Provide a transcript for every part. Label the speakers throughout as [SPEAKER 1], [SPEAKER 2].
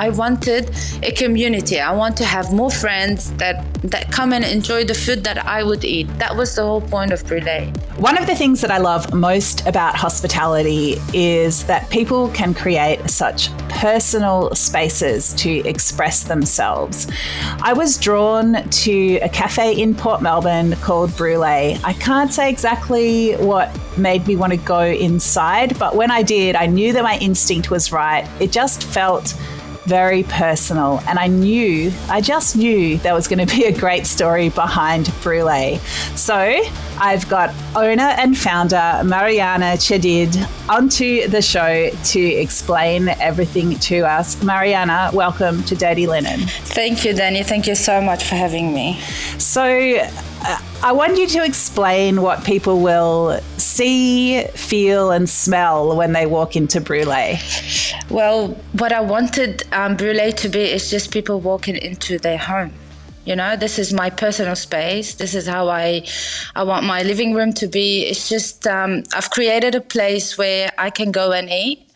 [SPEAKER 1] I wanted a community. I want to have more friends that come and enjoy the food that I would eat. That was the whole point of Brulee.
[SPEAKER 2] One of the things that I love most about hospitality is that people can create such personal spaces to express themselves. I was drawn to a cafe in Port Melbourne called Brulee. I can't say exactly what made me want to go inside, but when I did, I knew that my instinct was right. It just felt very personal, and I just knew there was going to be a great story behind Brulee. So I've got owner and founder Mariana Chedid onto the show to explain everything to us. Mariana, welcome to Dirty Linen.
[SPEAKER 1] Thank you, Dani. Thank you so much for having me.
[SPEAKER 2] So I want you to explain what people will see, feel and smell when they walk into Brulee.
[SPEAKER 1] Well, what I wanted Brulee to be is just people walking into their home. You know, this is my personal space. This is how I want my living room to be. It's just I've created a place where I can go and eat.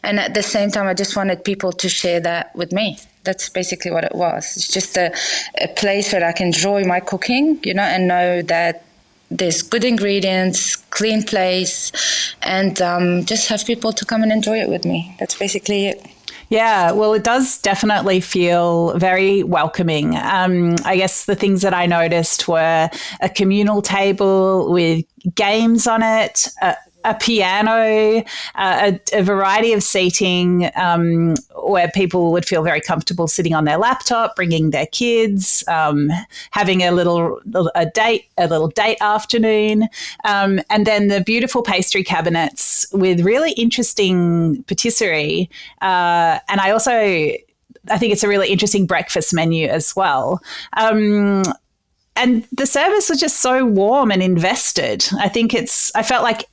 [SPEAKER 1] And at the same time, I just wanted people to share that with me. That's basically what it was. It's just a place where I can enjoy my cooking, you know, and know that there's good ingredients, clean place, and just have people to come and enjoy it with me. That's basically it.
[SPEAKER 2] Yeah, well, it does definitely feel very welcoming. I guess the things that I noticed were a communal table with games on it, a piano, a variety of seating where people would feel very comfortable sitting on their laptop, bringing their kids, having a little date afternoon, and then the beautiful pastry cabinets with really interesting patisserie. And I think it's a really interesting breakfast menu as well. And the service was just so warm and invested. I felt like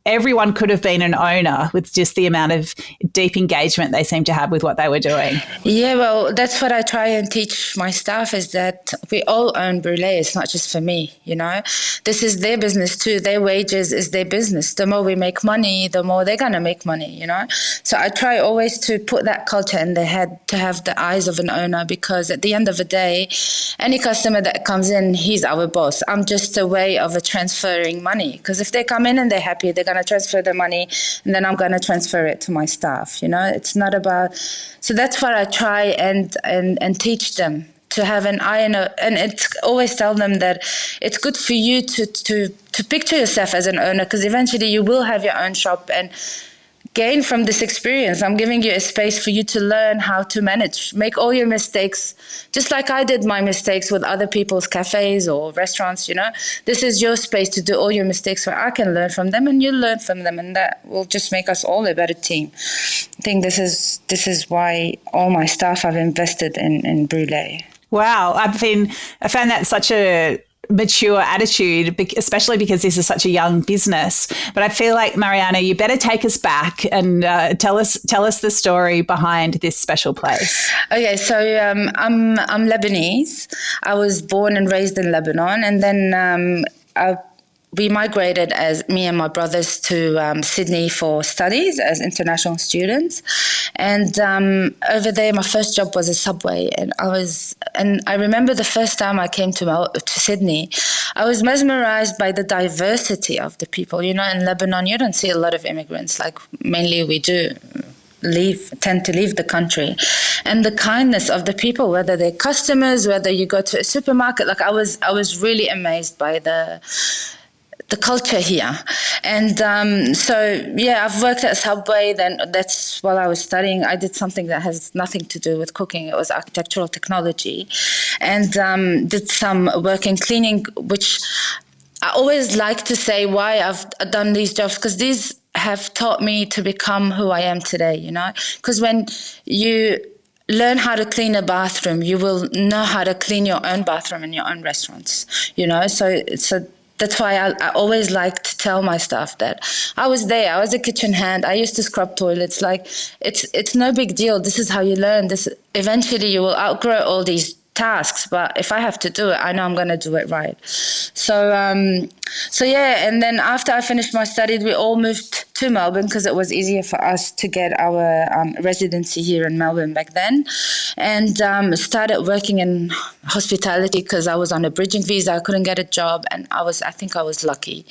[SPEAKER 2] everyone could have been an owner with just the amount of deep engagement they seemed to have with what they were doing.
[SPEAKER 1] Yeah, well, that's what I try and teach my staff, is that we all own Brulee. It's not just for me, you know. This is their business too. Their wages is their business. The more we make money, the more they're going to make money, you know. So I try always to put that culture in their head, to have the eyes of an owner, because at the end of the day, any customer that comes in, he's our boss. I'm just a way of transferring money, because if they come in and they're happy, they're going to transfer the money, and then I'm going to transfer it to my staff. You know, it's not about. So that's what I try and teach them, to have an eye and it's always tell them that it's good for you to picture yourself as an owner, because eventually you will have your own shop and gain from this experience. I'm giving you a space for you to learn how to manage, make all your mistakes, just like I did my mistakes with other people's cafes or restaurants, you know. This is your space to do all your mistakes where I can learn from them and you learn from them, and that will just make us all a better team. I think this is why all my staff have invested in Brulee.
[SPEAKER 2] Wow. I found that such a mature attitude, especially because this is such a young business. But I feel like, Mariana, you better take us back and tell us the story behind this special place.
[SPEAKER 1] Okay, so I'm Lebanese. I was born and raised in Lebanon, and then we migrated, as me and my brothers, to Sydney for studies as international students. And over there, my first job was a Subway, and I remember the first time I came to Sydney, I was mesmerized by the diversity of the people. You know, in Lebanon, you don't see a lot of immigrants like mainly we do. Tend to leave the country, and the kindness of the people, whether they're customers, whether you go to a supermarket. Like I was really amazed by the culture here. And I've worked at Subway. Then that's while I was studying, I did something that has nothing to do with cooking. It was architectural technology, and did some work in cleaning, which I always like to say why I've done these jobs, because these have taught me to become who I am today, you know. Because when you learn how to clean a bathroom, you will know how to clean your own bathroom in your own restaurants, you know. So that's why I always like to tell my staff that I was there. I was a kitchen hand. I used to scrub toilets. Like it's no big deal. This is how you learn. This eventually you will outgrow all these tasks. But if I have to do it, I know I'm going to do it right. So yeah. And then after I finished my studies, we all moved to Melbourne because it was easier for us to get our residency here in Melbourne back then, and started working in hospitality because I was on a bridging visa. I couldn't get a job, and I think I was lucky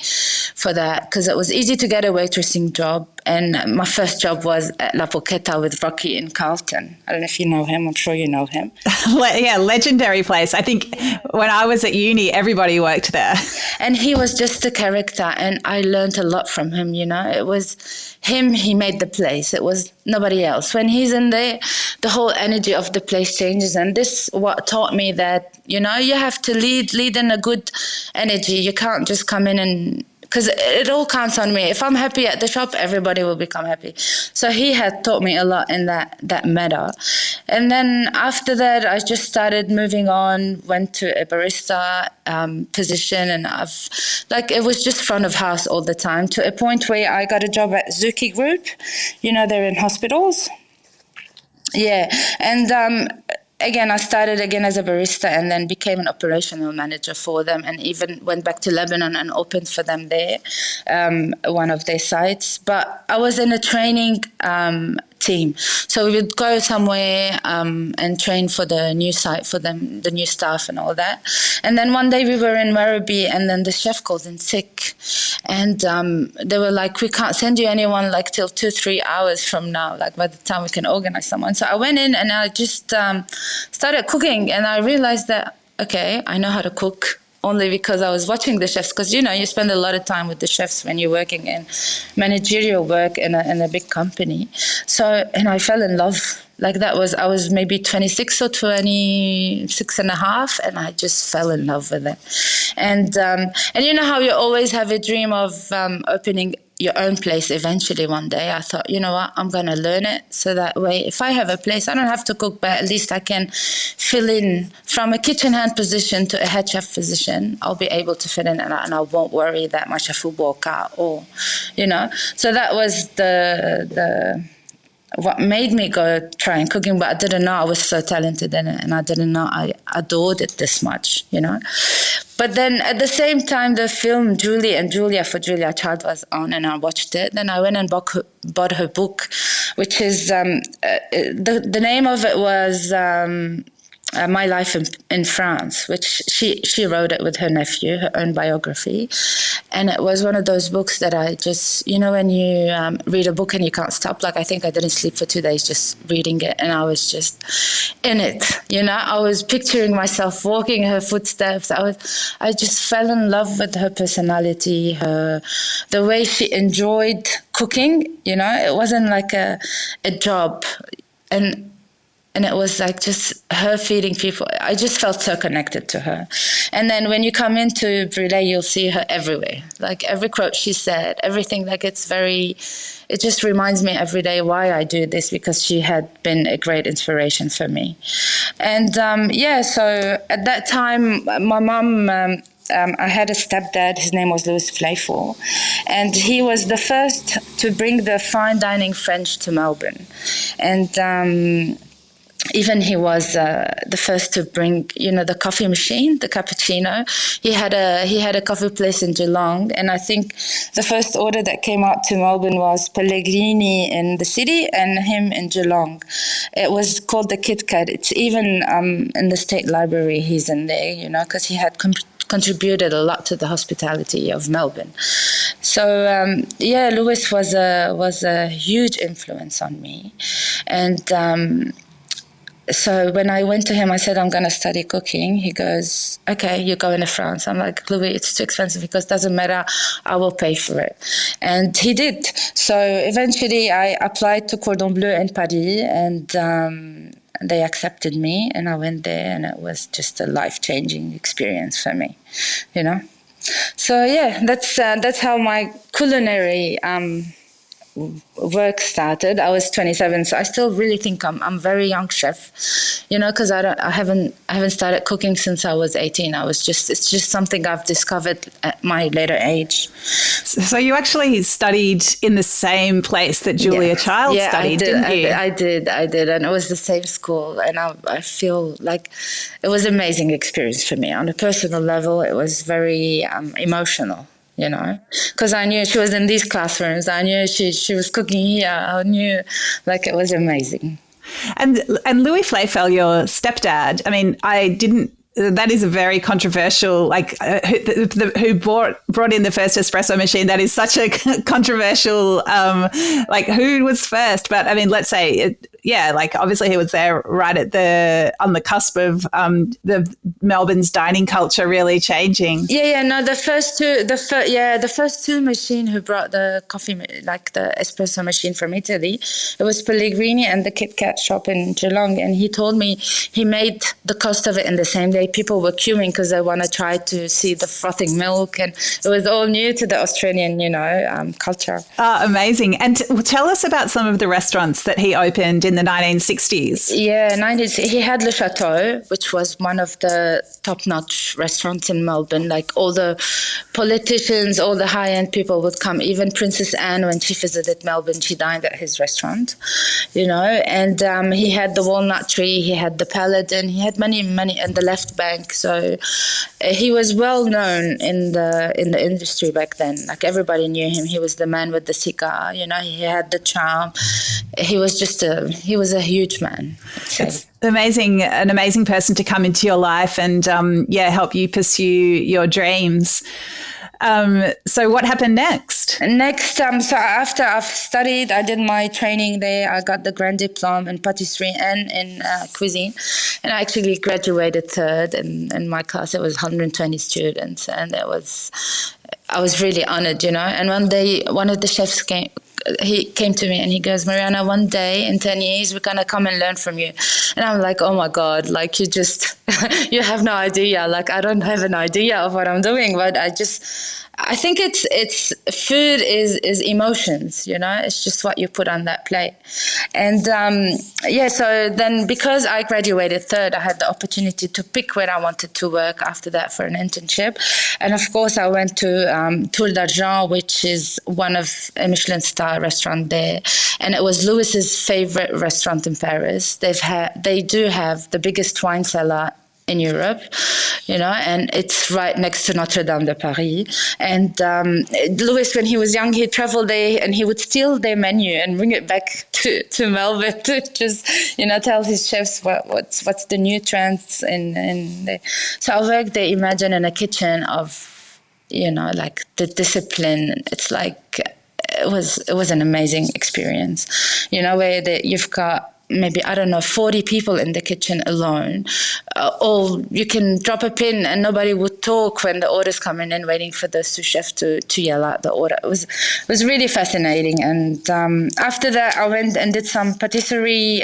[SPEAKER 1] for that because it was easy to get a waitressing job. And my first job was at La Poqueta with Rocky in Carlton. I don't know if you know him. I'm sure you know him.
[SPEAKER 2] Yeah, legendary place. I think when I was at uni, everybody worked there.
[SPEAKER 1] And he was just a character, and I learned a lot from him, you know. It was him, he made the place. It was nobody else. When he's in there, the whole energy of the place changes. And this what taught me that, you know, you have to lead in a good energy. You can't just come in and... because it all counts on me. If I'm happy at the shop, everybody will become happy. So he had taught me a lot in that matter. And then after that, I just started moving on, went to a barista position, and it was just front of house all the time, to a point where I got a job at Zuki Group. You know, they're in hospitals. Yeah. And again, I started again as a barista and then became an operational manager for them, and even went back to Lebanon and opened for them there, one of their sites. But I was in a training team. So we would go somewhere and train for the new site for them, the new staff and all that. And then one day we were in Werribee, and then the chef called in sick. And they were like, we can't send you anyone like till 2-3 hours from now, like by the time we can organize someone. So I went in and I just started cooking, and I realized that, okay, I know how to cook. Only because I was watching the chefs, because, you know, you spend a lot of time with the chefs when you're working in managerial work in a big company. So, and I fell in love. Like I was maybe 26 or 26 and a half, and I just fell in love with it. And you know how you always have a dream of opening your own place eventually one day. I thought, you know what, I'm going to learn it. So that way, if I have a place, I don't have to cook, but at least I can fill in from a kitchen hand position to a head chef position. I'll be able to fit in, and I won't worry that much if I walk out, or, you know. So that was the what made me go try and cooking, but I didn't know I was so talented in it, and I didn't know I adored it this much, you know. But then at the same time, the film Julie and Julia for Julia Child was on, and I watched it. Then I went and bought her book, which is, the name of it was My Life in France, which she wrote it with her nephew, her own biography. And it was one of those books that I just, you know, when you read a book and you can't stop, like I think I didn't sleep for 2 days just reading it, and I was just in it, you know. I was picturing myself walking her footsteps. I just fell in love with her personality, the way she enjoyed cooking, you know. It wasn't like a job, and it was like just her feeding people. I just felt so connected to her. And then when you come into Brulee, you'll see her everywhere. Like every quote she said, everything, like it just reminds me every day why I do this, because she had been a great inspiration for me. And so at that time, my mum, I had a stepdad, his name was Louis Fleyfel, and he was the first to bring the fine dining French to Melbourne. And even he was the first to bring, you know, the coffee machine, the cappuccino. He had a coffee place in Geelong, and I think the first order that came out to Melbourne was Pellegrini in the city and him in Geelong. It was called the Kit Kat. It's even in the State Library, he's in there, you know, because he had contributed a lot to the hospitality of Melbourne. So Louis was a huge influence on me, and so when I went to him, I said, I'm going to study cooking. He goes, okay, you're going to France. I'm like, Louis, it's too expensive. He goes, doesn't matter, I will pay for it. And he did. So eventually I applied to Cordon Bleu in Paris, and they accepted me, and I went there, and it was just a life-changing experience for me, you know. So yeah, that's how my culinary work started. I was 27, so I still really think I'm a very young chef, you know, because I haven't started cooking since I was 18. It's just something I've discovered at my later age.
[SPEAKER 2] So you actually studied in the same place that Julia Child studied, didn't you?
[SPEAKER 1] I did, and it was the same school, and I feel like it was an amazing experience for me. On a personal level, it was very emotional. because I knew she was in these classrooms. I knew she was cooking here. I knew, like, it was amazing.
[SPEAKER 2] And Louis Fleyfel, your stepdad, I mean, I didn't. That is a very controversial, like, who brought in the first espresso machine. That is such a controversial, like, who was first? But I mean, let's say, like, obviously he was there right on the cusp of the Melbourne's dining culture really changing.
[SPEAKER 1] No, the first two machine who brought the coffee, like the espresso machine from Italy, it was Pellegrini and the Kit Kat shop in Geelong, and he told me he made the cost of it in the same day. People were queuing because they want to try to see the frothing milk, and it was all new to the Australian, culture.
[SPEAKER 2] Oh, amazing. And tell us about some of the restaurants that he opened in the 1960s.
[SPEAKER 1] Yeah, 90s. He had Le Chateau, which was one of the top-notch restaurants in Melbourne. Like, all the politicians, all the high-end people would come. Even Princess Anne, when she visited Melbourne, she dined at his restaurant, And he had the Walnut Tree, he had the Paladin, he had many, and the Left Bank. So he was well known in the industry back then. Like, everybody knew him. He was the man with the cigar. He had the charm. He was a huge man.
[SPEAKER 2] It's amazing, an amazing person to come into your life and help you pursue your dreams. So what happened next?
[SPEAKER 1] So after I've studied, I did my training there. I got the Grand Diplôme in patisserie and in cuisine. And I actually graduated third in my class. It was 120 students. And I was really honored, And one day, one of the chefs came to me and he goes, Mariana, one day in 10 years, we're going to come and learn from you. And I'm like, oh my God, like, you have no idea. Like, I don't have an idea of what I'm doing, but I think it's food is emotions, it's just what you put on that plate. And so then, because I graduated third, I had the opportunity to pick where I wanted to work after that for an internship. And of course, I went to Tour d'Argent, which is one of a Michelin star restaurant there. And it was Louis's favorite restaurant in Paris. They do have the biggest wine cellar in Europe, and it's right next to Notre Dame de Paris. And Louis, when he was young, he traveled there and he would steal their menu and bring it back to Melbourne to just, tell his chefs what's the new trends in there. So I worked there, imagine, in a kitchen of, like, the discipline. It's like, it was an amazing experience, where you've got maybe, 40 people in the kitchen alone. Or you can drop a pin and nobody would talk when the orders come in and waiting for the sous chef to yell out the order. It was really fascinating. And after that, I went and did some patisserie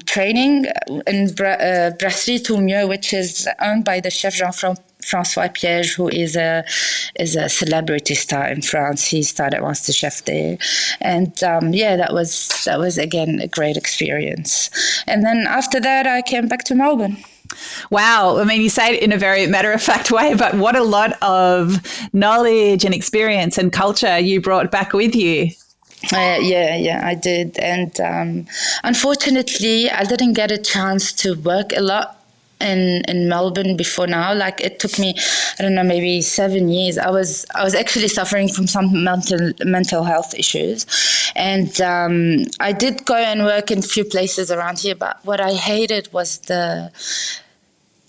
[SPEAKER 1] training in Brasserie Thoumieux, which is owned by the chef Jean-Francois Piège, who is a celebrity star in France. He started once the chef there, and that was again a great experience. And then after that, I came back to Melbourne.
[SPEAKER 2] Wow. I mean, you say it in a very matter-of-fact way, but what a lot of knowledge and experience and culture you brought back with you.
[SPEAKER 1] I did. And unfortunately, I didn't get a chance to work a lot in Melbourne before now. Like, it took me, I don't know, maybe 7 years. I was actually suffering from some mental health issues, and I did go and work in a few places around here. But what I hated was the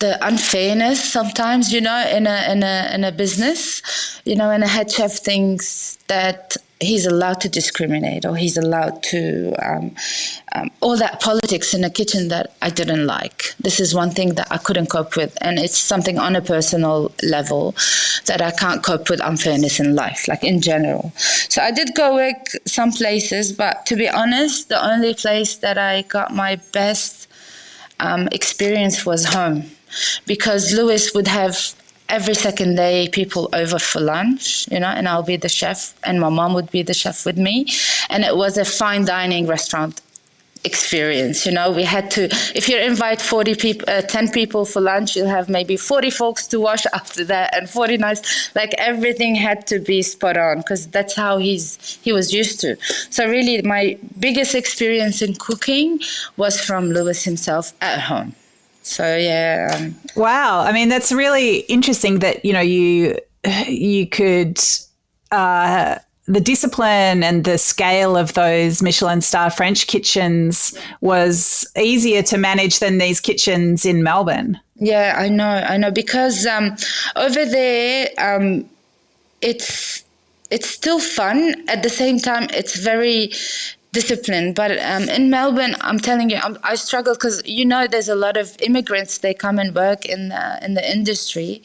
[SPEAKER 1] unfairness sometimes, in a business, when a head chef thinks that he's allowed to discriminate, or he's allowed to all that politics in the kitchen that I didn't like. This is one thing that I couldn't cope with, and it's something on a personal level that I can't cope with, unfairness in life, like in general. So I did go work some places, but to be honest, the only place that I got my best experience was home, because Louis would have every second day people over for lunch, and I'll be the chef and my mom would be the chef with me. And it was a fine dining restaurant experience. We had to, if you invite 10 people for lunch, you'll have maybe 40 forks to wash after that and 40 knives. Like, everything had to be spot on, because that's how he was used to. So really, my biggest experience in cooking was from Louis himself at home. So, yeah.
[SPEAKER 2] Wow. I mean, that's really interesting that, you you could the discipline and the scale of those Michelin star French kitchens was easier to manage than these kitchens in Melbourne.
[SPEAKER 1] Yeah, I know, because over there, it's still fun. At the same time, it's very disciplined. But in Melbourne, I'm telling you, I struggle because there's a lot of immigrants. They come and work in the industry,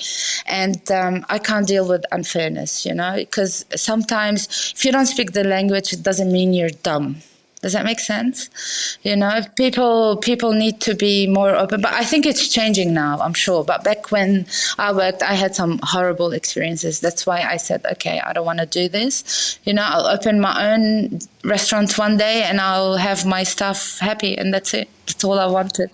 [SPEAKER 1] and I can't deal with unfairness. Because sometimes if you don't speak the language, it doesn't mean you're dumb. Does that make sense? People need to be more open, but I think it's changing now, I'm sure. But back when I worked, I had some horrible experiences. That's why I said, okay, I don't want to do this. I'll open my own restaurant one day and I'll have my staff happy, and that's it. That's all I wanted.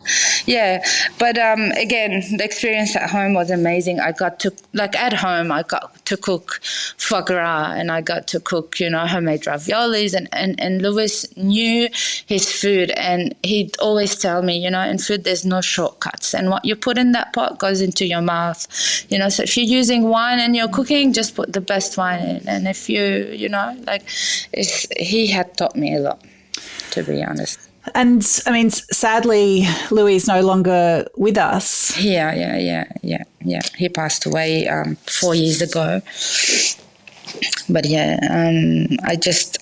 [SPEAKER 1] Yeah. But again, the experience at home was amazing. I got to, at home, I got to cook foie gras, and I got to cook, homemade raviolis, and Louis knew his food, and he'd always tell me, in food there's no shortcuts, and what you put in that pot goes into your mouth. So if you're using wine and you're cooking, just put the best wine in. And if he had taught me a lot, to be honest.
[SPEAKER 2] And I mean, sadly, Louis is no longer with us.
[SPEAKER 1] Yeah. He passed away 4 years ago. But yeah,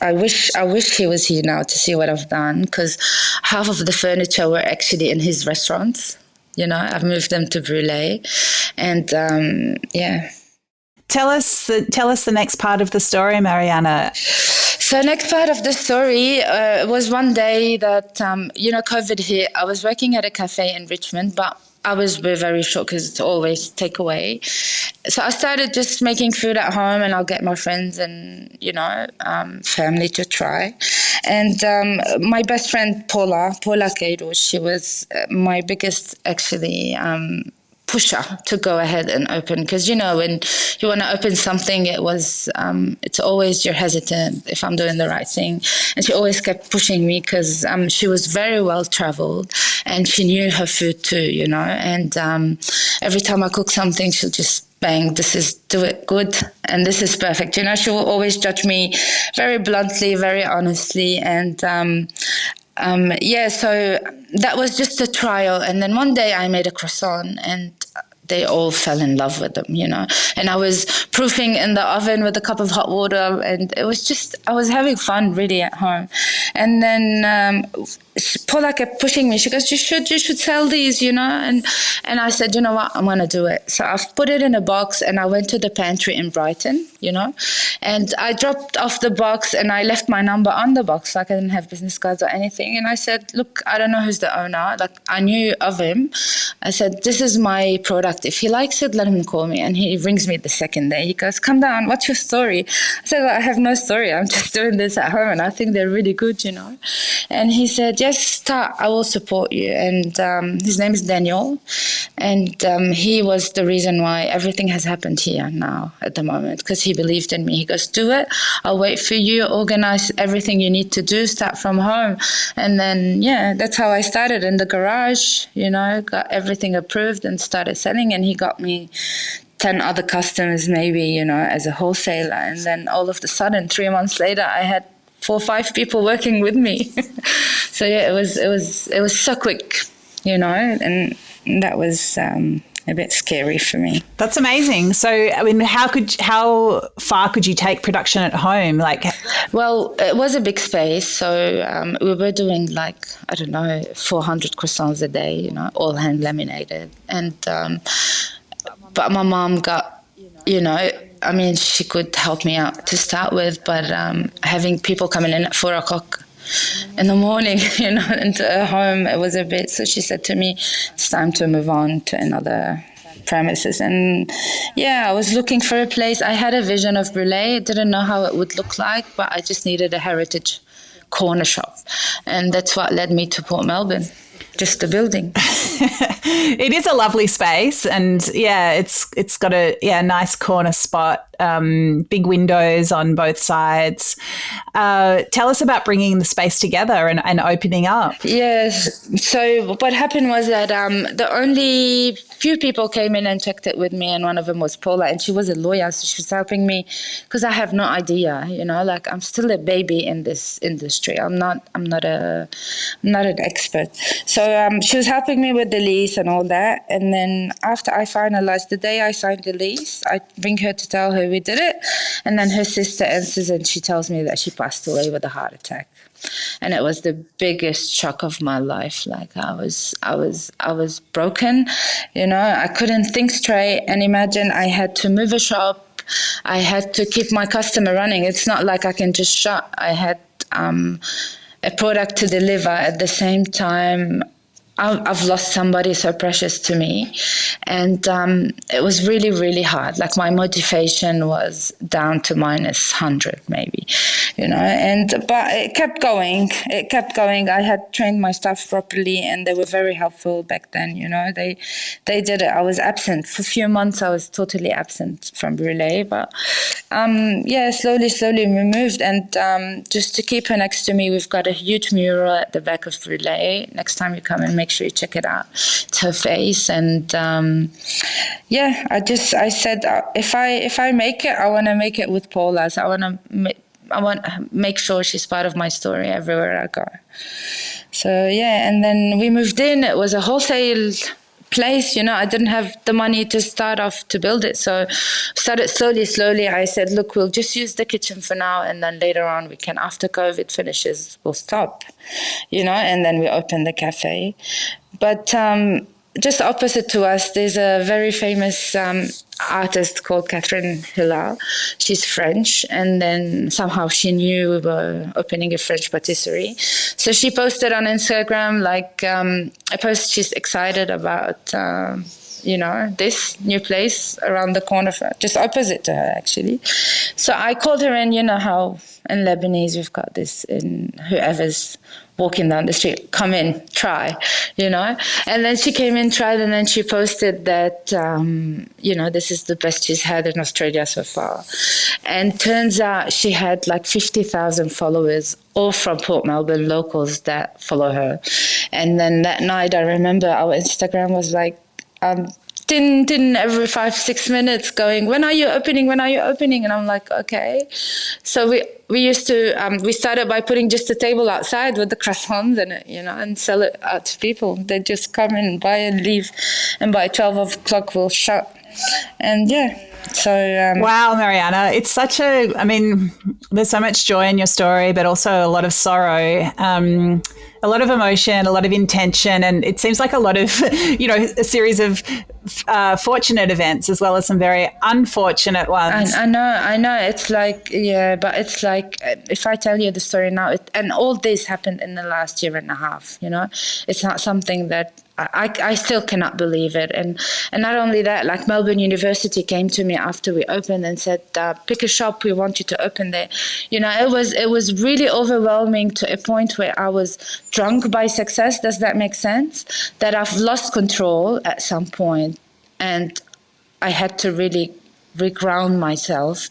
[SPEAKER 1] I wish he was here now to see what I've done, because half of the furniture were actually in his restaurants. I've moved them to Brulee, and yeah.
[SPEAKER 2] Tell us the next part of the story, Mariana.
[SPEAKER 1] So next part of the story was one day that, COVID hit. I was working at a cafe in Richmond, but I was very short because it's always takeaway. So I started just making food at home, and I'll get my friends and, family to try. And my best friend, Paula Cairo, she was my biggest, actually, pusher to go ahead and open, because when you want to open something, it's always you're hesitant if I'm doing the right thing, and she always kept pushing me because she was very well traveled and she knew her food too, and every time I cook something, she'll just bang, do it good, and this is perfect. She will always judge me very bluntly, very honestly, and so that was just a trial. And then one day I made a croissant, and they all fell in love with them, And I was proofing in the oven with a cup of hot water, and it was just, I was having fun really at home. And then Paula kept pushing me. She goes, you should sell these, And I said, you know what, I'm going to do it. So I've put it in a box, and I went to the Pantry in Brighton, and I dropped off the box, and I left my number on the box. I didn't have business cards or anything. And I said, look, I don't know who's the owner. I knew of him. I said, this is my product. If he likes it, let him call me. And he rings me the second day. He goes, come down. What's your story? I said, well, I have no story. I'm just doing this at home, and I think they're really good, And he said, yes, start. I will support you. And his name is Daniel. And he was the reason why everything has happened here now at the moment, because he believed in me. He goes, do it. I'll wait for you. Organize everything you need to do. Start from home. And then, that's how I started in the garage, got everything approved and started selling. And he got me 10 other customers maybe, as a wholesaler. And then all of a sudden, 3 months later, I had 4 or 5 people working with me. So it was so quick, and that was a bit scary for me.
[SPEAKER 2] That's amazing. So, I mean, how far could you take production at home?
[SPEAKER 1] Well, it was a big space. So we were doing 400 croissants a day, all hand laminated. And, but my mom got, she could help me out to start with, but having people coming in at 4 o'clock in the morning, into her home, it was a bit. So she said to me, it's time to move on to another premises. And I was looking for a place. I had a vision of Brulee. I didn't know how it would look like, but I just needed a heritage corner shop. And that's what led me to Port Melbourne. just the building.
[SPEAKER 2] It is a lovely space, and it's got a nice corner spot, big windows on both sides. Tell us about bringing the space together and opening up.
[SPEAKER 1] Yes. So what happened was that the only few people came in and checked it with me, and one of them was Paula, and she was a lawyer, so she was helping me because I have no idea, like I'm still a baby in this industry. I'm not an expert. So she was helping me with the lease and all that, and then after I finalized, the day I signed the lease, I ring her to tell her we did it, and then her sister answers and she tells me that she passed away with a heart attack. And it was the biggest shock of my life. Like I was broken, I couldn't think straight. And imagine I had to move a shop. I had to keep my customer running. It's not like I can just shut. I had a product to deliver at the same time. I've lost somebody so precious to me, and it was really, really hard. Like my motivation was down to -100 maybe, but it kept going. I had trained my staff properly, and they were very helpful back then. They did it. I was absent for a few months. I was totally absent from Brulee, but slowly we moved, and just to keep her next to me, we've got a huge mural at the back of Brulee. Next time you come and make sure you check it out. It's her face, and I said if I make it, I want to make it with Paula. So I want to make sure she's part of my story everywhere I go. So and then we moved in. It was a wholesale place, I didn't have the money to start off to build it, so started slowly. I said, look, we'll just use the kitchen for now, and then later on we can, after COVID finishes, we'll stop, and then we open the cafe. But just opposite to us, there's a very famous artist called Catherine Hill. She's French, and then somehow she knew we were opening a French patisserie. So she posted on Instagram, a post she's excited about, this new place around the corner, just opposite to her, actually. So I called her in, how in Lebanese we've got this in whoever's walking down the street, come in, try, And then she came in, tried, and then she posted that, this is the best she's had in Australia so far. And turns out she had 50,000 followers, all from Port Melbourne, locals that follow her. And then that night, I remember our Instagram was tin every 5-6 minutes going, when are you opening? And I'm like, okay. So we used to, we started by putting just a table outside with the croissants in it, and sell it out to people. They just come and buy and leave, and by 12 o'clock we'll shut. And so
[SPEAKER 2] wow, Mariana, it's there's so much joy in your story, but also a lot of sorrow, a lot of emotion, a lot of intention, and it seems like a lot of a series of fortunate events as well as some very unfortunate ones.
[SPEAKER 1] I know it's but it's if I tell you the story now, and all this happened in the last year and a half, it's not something that I still cannot believe it. And not only that, Melbourne University came to me after we opened and said, pick a shop, we want you to open there. It was really overwhelming to a point where I was drunk by success. Does that make sense? That I've lost control at some point, and I had to really reground myself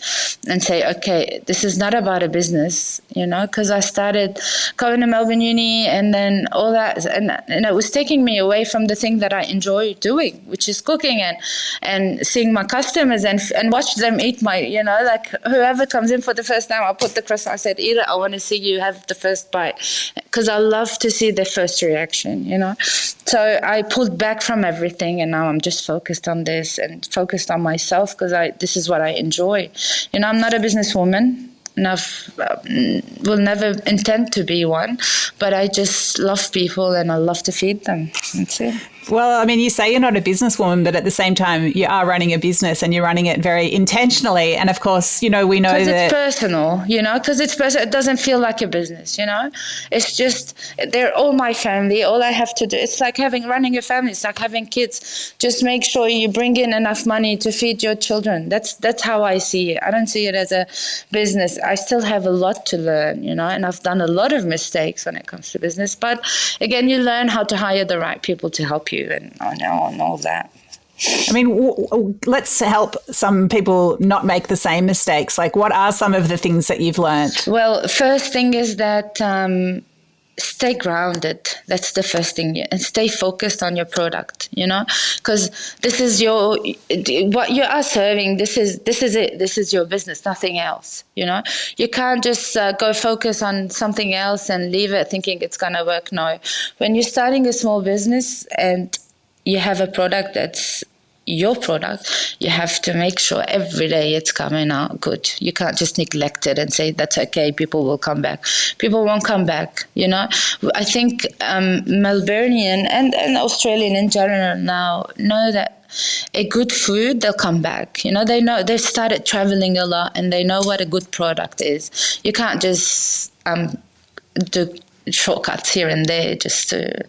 [SPEAKER 1] and say, okay, this is not about a business, because I started going to Melbourne Uni and then all that, and it was taking me away from the thing that I enjoy doing, which is cooking and seeing my customers and watch them eat my, whoever comes in for the first time, I'll put the croissant, I said, eat it, I want to see you have the first bite, because I love to see their first reaction, So I pulled back from everything, and now I'm just focused on this and focused on myself, because this is what I enjoy. I'm not a businesswoman, and I will never intend to be one, but I just love people and I love to feed them. That's it.
[SPEAKER 2] Well, I mean, you say you're not a businesswoman, but at the same time, you are running a business and you're running it very intentionally. And of course, we know that
[SPEAKER 1] it's personal, because it's personal. It doesn't feel like a business, It's just, they're all my family. All I have to do, it's like running a family. It's like having kids. Just make sure you bring in enough money to feed your children. That's how I see it. I don't see it as a business. I still have a lot to learn, and I've done a lot of mistakes when it comes to business. But again, you learn how to hire the right people to help you and all that.
[SPEAKER 2] I mean, let's help some people not make the same mistakes. Like, what are some of the things that you've learned?
[SPEAKER 1] Well, first thing is that stay grounded. That's the first thing. And stay focused on your product, because this is what you are serving. This is it. This is your business, nothing else, You can't just go focus on something else and leave it thinking it's going to work. No. When you're starting a small business and you have a product that's your product, you have to make sure every day it's coming out good. You can't just neglect it and say, that's okay, people will come back. People won't come back, I think Melbourneian and Australian in general now know that a good food, they'll come back. They know, they've started traveling a lot and they know what a good product is. You can't just do shortcuts here and there just to,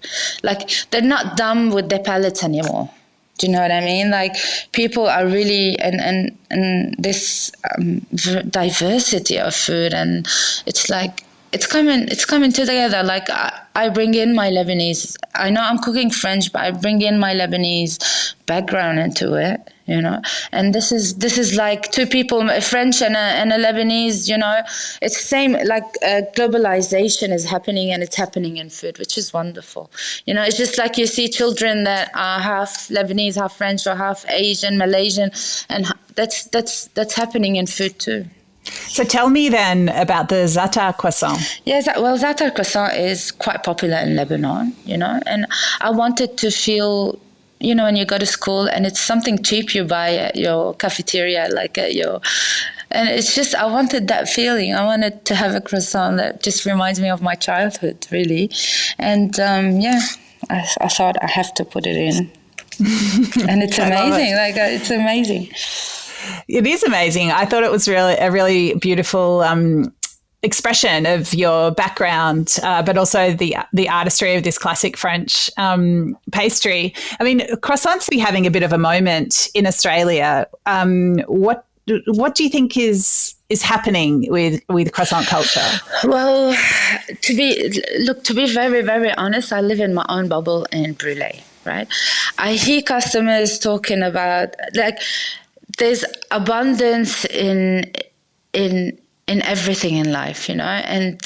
[SPEAKER 1] they're not dumb with their palates anymore. Do you know what I mean? Like, people are really, and this diversity of food, and it's like, it's coming together. Like, I bring in my Lebanese, I know I'm cooking French, but I bring in my Lebanese background into it, and this is like two people, a French and a Lebanese, it's the same, like globalization is happening, and it's happening in food, which is wonderful. It's just like you see children that are half Lebanese, half French, or half Asian, Malaysian, and that's happening in food too.
[SPEAKER 2] So tell me then about the za'atar croissant.
[SPEAKER 1] Yes, well, za'atar croissant is quite popular in Lebanon, and I wanted to feel, when you go to school and it's something cheap you buy at your cafeteria, and it's just, I wanted that feeling. I wanted to have a croissant that just reminds me of my childhood, really. And I thought I have to put it in. And it's amazing. It's amazing.
[SPEAKER 2] It is amazing. I thought it was a really beautiful expression of your background, but also the artistry of this classic French pastry. I mean, croissants be having a bit of a moment in Australia. What do you think is happening with croissant culture?
[SPEAKER 1] Well, to be very, very honest, I live in my own bubble in Brulee, right? I hear customers talking about, there's abundance in everything in life, and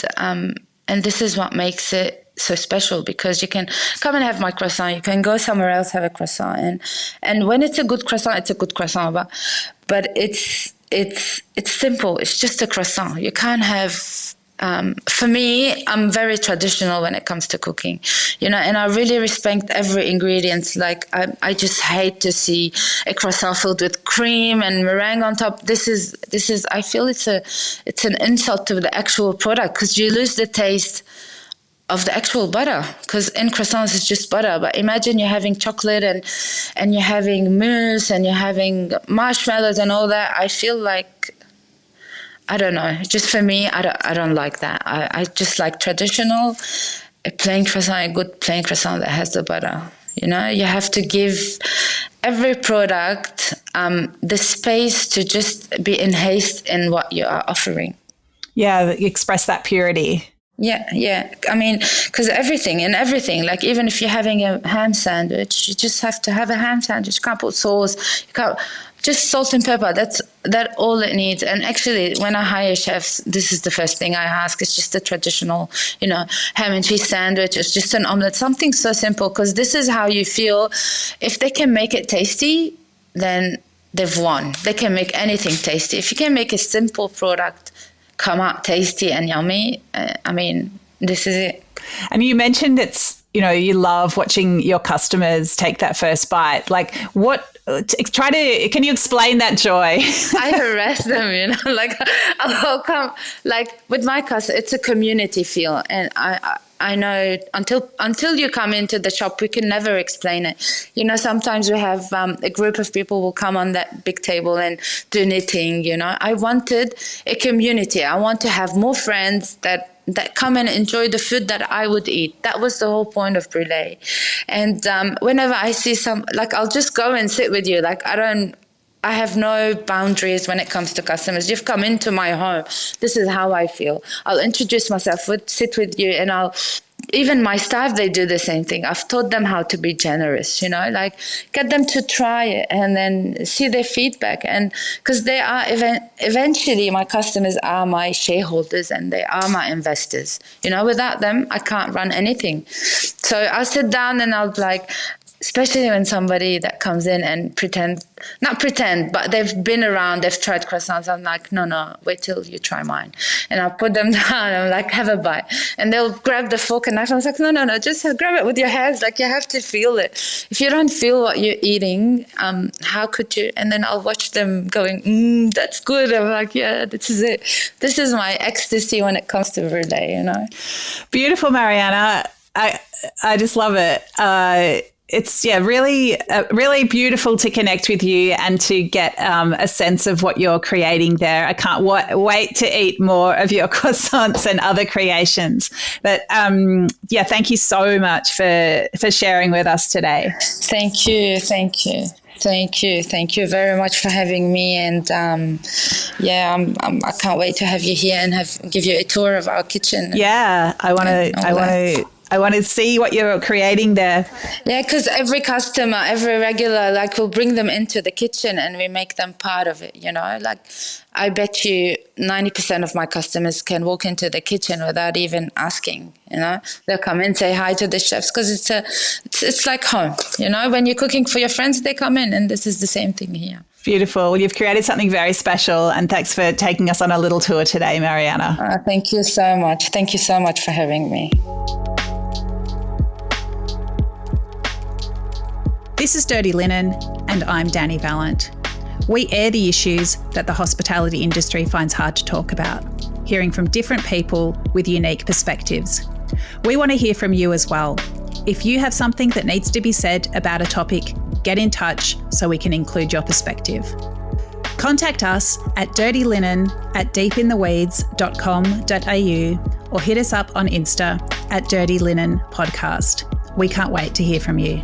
[SPEAKER 1] this is what makes it so special, because you can come and have my croissant, you can go somewhere else, have a croissant, and when it's a good croissant, it's a good croissant, but it's simple. It's just a croissant. You can't have. For me, I'm very traditional when it comes to cooking, and I really respect every ingredient. Like, I just hate to see a croissant filled with cream and meringue on top. This is. I feel it's an insult to the actual product, because you lose the taste of the actual butter, because in croissants it's just butter. But imagine you're having chocolate and you're having mousse and you're having marshmallows and all that. I feel like, I don't know. Just for me, I don't like that. I just like traditional, a plain croissant, a good plain croissant that has the butter. You have to give every product the space to just be enhanced in what you are offering.
[SPEAKER 2] Yeah, express that purity.
[SPEAKER 1] Yeah. I mean, because everything, like, even if you're having a ham sandwich, you just have to have a ham sandwich. You can't put sauce. You can't. Just salt and pepper, that's all it needs. And actually, when I hire chefs, this is the first thing I ask. It's just a traditional, ham and cheese sandwich. It's just an omelette, something so simple, because this is how you feel. If they can make it tasty, then they've won. They can make anything tasty. If you can make a simple product come out tasty and yummy, this is it.
[SPEAKER 2] And you mentioned you love watching your customers take that first bite. Like, can you explain that joy?
[SPEAKER 1] I harass them, I'll come, with my customers, it's a community feel. And I I know until you come into the shop, we can never explain it. You know, sometimes we have a group of people will come on that big table and do knitting. You know, I wanted a community. I want to have more friends that come and enjoy the food that I would eat. That was the whole point of Brulee. And whenever I see like, I'll just go and sit with you. Like, I have no boundaries when it comes to customers. You've come into my home. This is how I feel. I'll introduce myself, sit with you, and even my staff, they do the same thing. I've taught them how to be generous, you know, like get them to try it and then see their feedback. And because they are eventually my customers are my shareholders and they are my investors. You know, without them, I can't run anything. So I'll sit down and I'll like, especially when somebody that comes in and not pretend, but they've been around, they've tried croissants. I'm like, no, wait till you try mine. And I'll put them down. I'm like, have a bite. And they'll grab the fork and knife. I was like, no, just grab it with your hands. Like, you have to feel it. If you don't feel what you're eating, how could you? And then I'll watch them going, that's good. I'm like, yeah, this is it. This is my ecstasy when it comes to Brulee, you know.
[SPEAKER 2] Beautiful, Mariana. I just love it. It's really beautiful to connect with you and to get a sense of what you're creating there. I can't wait to eat more of your croissants and other creations. But thank you so much for sharing with us today.
[SPEAKER 1] Thank you very much for having me. And I can't wait to have you here and give you a tour of our kitchen.
[SPEAKER 2] Yeah, I want to see what you're creating there.
[SPEAKER 1] Yeah, because every customer, every regular, like, we'll bring them into the kitchen and we make them part of it, you know? Like, I bet you 90% of my customers can walk into the kitchen without even asking, you know? They'll come in, say hi to the chefs, because it's like home, you know? When you're cooking for your friends, they come in, and this is the same thing here.
[SPEAKER 2] Beautiful. Well, you've created something very special, and thanks for taking us on a little tour today, Mariana.
[SPEAKER 1] Thank you so much. Thank you so much for having me.
[SPEAKER 3] This is Dirty Linen, and I'm Dani Valent. We air the issues that the hospitality industry finds hard to talk about, hearing from different people with unique perspectives. We want to hear from you as well. If you have something that needs to be said about a topic, get in touch so we can include your perspective. Contact us at dirtylinen@deepintheweeds.com.au or hit us up on Insta @Dirty Linen Podcast. We can't wait to hear from you.